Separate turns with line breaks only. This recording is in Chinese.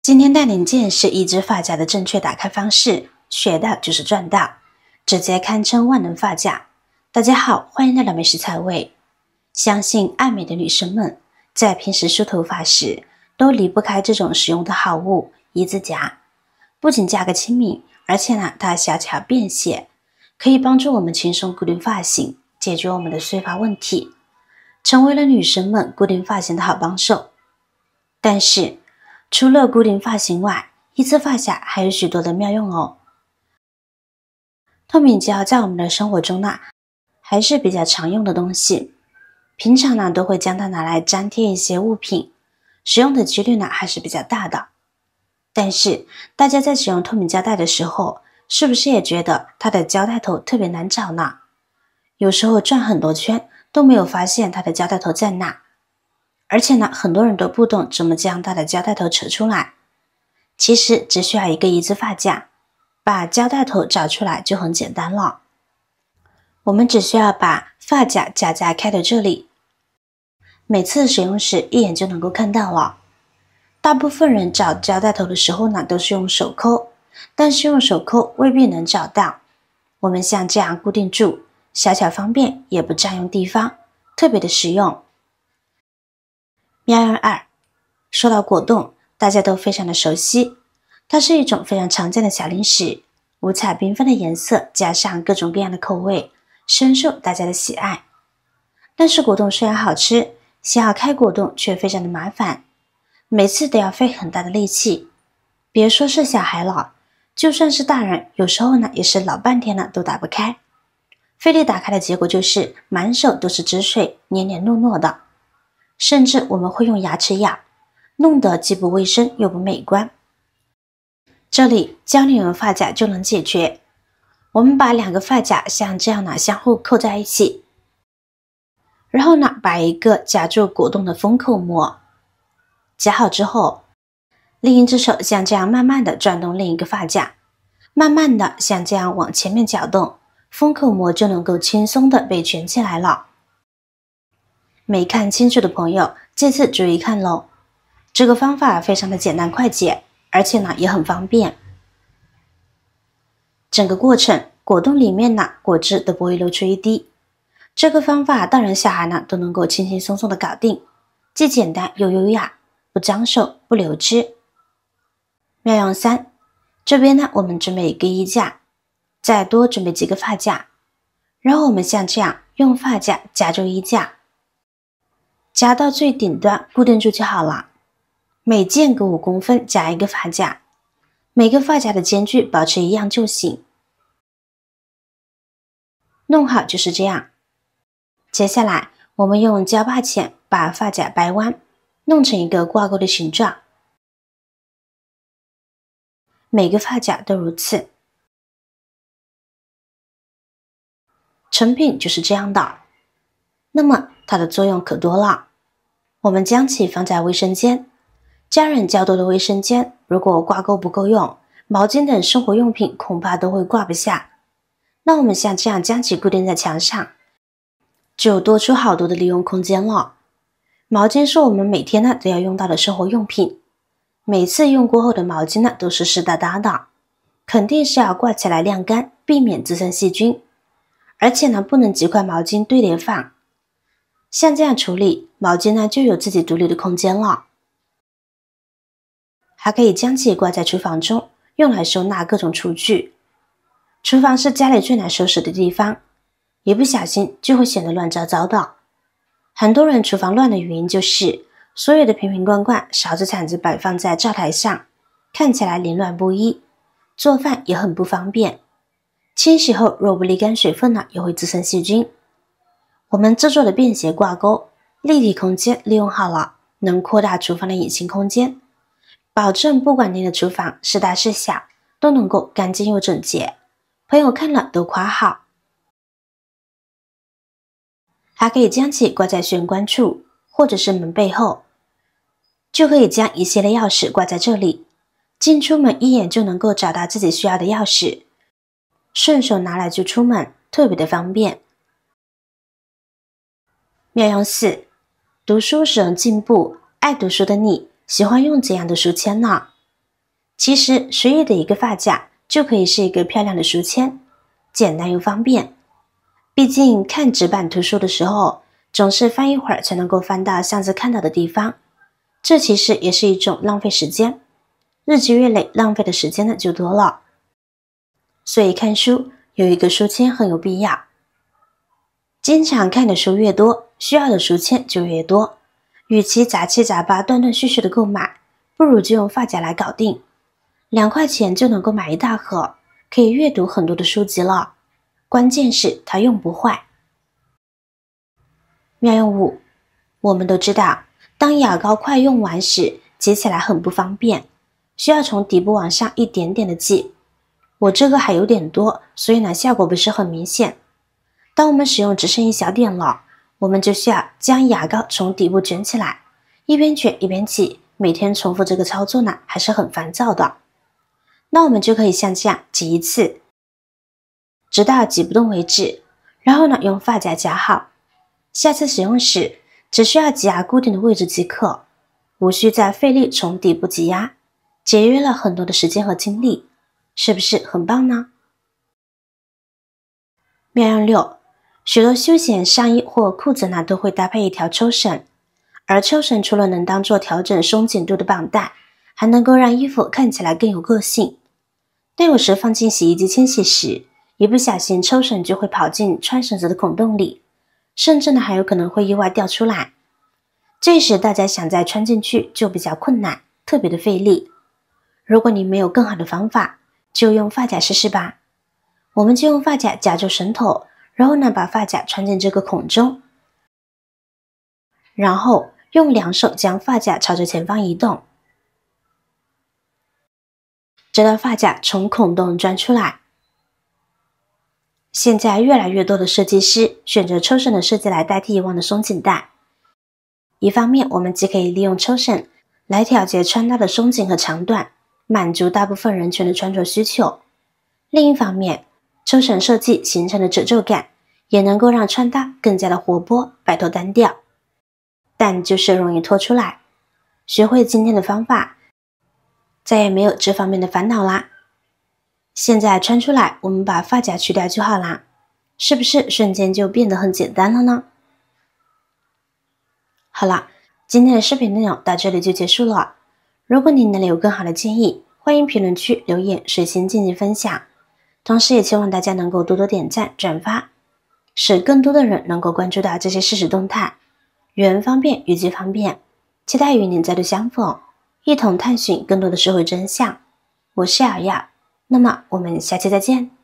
今天带您见识一支发夹的正确打开方式，学到就是赚到，直接堪称万能发夹。大家好，欢迎来到美食菜味。相信爱美的女生们在平时梳头发时都离不开这种实用的好物——一字夹。不仅价格亲民，而且它小巧便携，可以帮助我们轻松固定发型，解决我们的碎发问题，成为了女生们固定发型的好帮手。但是除了固定发型外，一字发夹还有许多的妙用哦。透明胶在我们的生活中还是比较常用的东西，平常都会将它拿来粘贴一些物品，使用的几率还是比较大的。但是大家在使用透明胶带的时候，是不是也觉得它的胶带头特别难找呢？有时候转很多圈都没有发现它的胶带头在哪，而且很多人都不懂怎么将它的胶带头扯出来。其实只需要一个一字发夹，把胶带头找出来就很简单了。我们只需要把发夹夹在开的这里，每次使用时一眼就能够看到了。大部分人找胶带头的时候都是用手抠，但是用手抠未必能找到。我们像这样固定住，小巧方便，也不占用地方，特别的实用。妙用二，说到果冻，大家都非常的熟悉，它是一种非常常见的小零食，五彩缤纷的颜色加上各种各样的口味，深受大家的喜爱。但是果冻虽然好吃，想要开果冻却非常的麻烦，每次都要费很大的力气，别说是小孩了，就算是大人，有时候也是老半天都打不开。费力打开的结果就是满手都是汁水，黏黏糯糯的，甚至我们会用牙齿咬，弄得既不卫生又不美观。这里教你用发夹就能解决。我们把两个发夹像这样相互扣在一起，然后把一个夹住果冻的封口膜夹好之后，另一只手像这样慢慢的转动另一个发夹，慢慢的像这样往前面搅动，封口膜就能够轻松的被卷起来了。没看清楚的朋友，这次注意看咯。这个方法非常的简单快捷，而且也很方便。整个过程果冻里面果汁都不会漏出一滴。这个方法大人小孩都能够轻轻松松的搞定，既简单又优雅，不脏手不流汁。妙用三，这边我们准备一个衣架，再多准备几个发夹，然后我们像这样用发夹夹住衣架，夹到最顶端固定住就好了。每间隔5公分夹一个发夹，每个发夹的间距保持一样就行。弄好就是这样。接下来我们用胶把钳把发夹掰弯，弄成一个挂钩的形状。每个发夹都如此。成品就是这样的。那么它的作用可多了。我们将其放在卫生间，家人较多的卫生间，如果挂钩不够用，毛巾等生活用品恐怕都会挂不下。那我们像这样将其固定在墙上，就多出好多的利用空间了。毛巾是我们每天都要用到的生活用品，每次用过后的毛巾都是湿哒哒的，肯定是要挂起来晾干，避免滋生细菌。而且不能几块毛巾堆叠放，像这样处理，毛巾就有自己独立的空间了。还可以将其挂在厨房中，用来收纳各种厨具。厨房是家里最难收拾的地方，一不小心就会显得乱糟糟的。很多人厨房乱的原因就是所有的瓶瓶罐罐、勺子铲子摆放在灶台上，看起来凌乱不一，做饭也很不方便。清洗后若不沥干水分也会滋生细菌。我们制作的便携挂钩，立体空间利用好了，能扩大厨房的隐形空间，保证不管您的厨房是大是小，都能够干净又整洁，朋友看了都夸好。还可以将其挂在玄关处，或者是门背后，就可以将一系列钥匙挂在这里，进出门一眼就能够找到自己需要的钥匙，顺手拿来就出门，特别的方便。妙用4，读书使人进步，爱读书的你喜欢用怎样的书签呢？其实随意的一个发夹就可以是一个漂亮的书签，简单又方便。毕竟看纸板图书的时候，总是翻一会儿才能够翻到上次看到的地方，这其实也是一种浪费时间，日积月累，浪费的时间呢就多了。所以看书有一个书签很有必要。经常看的书越多，需要的书签就越多。与其杂七杂八断断续续的购买，不如就用发夹来搞定。2块钱就能够买一大盒，可以阅读很多的书籍了。关键是它用不坏。妙用5，我们都知道，当牙膏快用完时，挤起来很不方便，需要从底部往上一点点的挤。我这个还有点多，所以呢效果不是很明显。当我们使用只剩一小点了，我们就需要将牙膏从底部卷起来，一边卷一边挤，每天重复这个操作呢还是很烦躁的。那我们就可以像这样挤一次，直到挤不动为止，然后呢用发夹夹好。下次使用时只需要挤压固定的位置即可，无需再费力从底部挤压，节约了很多的时间和精力，是不是很棒呢？妙用6，许多休闲上衣或裤子呢都会搭配一条抽绳，而抽绳除了能当做调整松紧度的绑带，还能够让衣服看起来更有个性。但有时放进洗衣机清洗时，一不小心抽绳就会跑进穿绳子的孔洞里，甚至呢还有可能会意外掉出来。这时大家想再穿进去就比较困难，特别的费力。如果你没有更好的方法，就用发夹试试吧。我们就用发夹夹住绳头，然后呢把发夹穿进这个孔中，然后用2手将发夹朝着前方移动，直到发夹从孔洞钻出来。现在越来越多的设计师选择抽绳的设计来代替以往的松紧带。一方面，我们既可以利用抽绳来调节穿搭的松紧和长短，满足大部分人群的穿着需求。另一方面，抽绳设计形成的褶皱感也能够让穿搭更加的活泼，摆脱单调。但就是容易脱出来。学会今天的方法，再也没有这方面的烦恼啦。现在穿出来，我们把发夹去掉就好啦，是不是瞬间就变得很简单了呢？好了，今天的视频内容到这里就结束了。如果你那里有更好的建议，欢迎评论区留言，水星进行分享。同时也希望大家能够多多点赞转发，使更多的人能够关注到这些事实动态。人方便，语句方便，期待与您再度相逢，一同探寻更多的社会真相。我是瑶瑶，那么我们下期再见。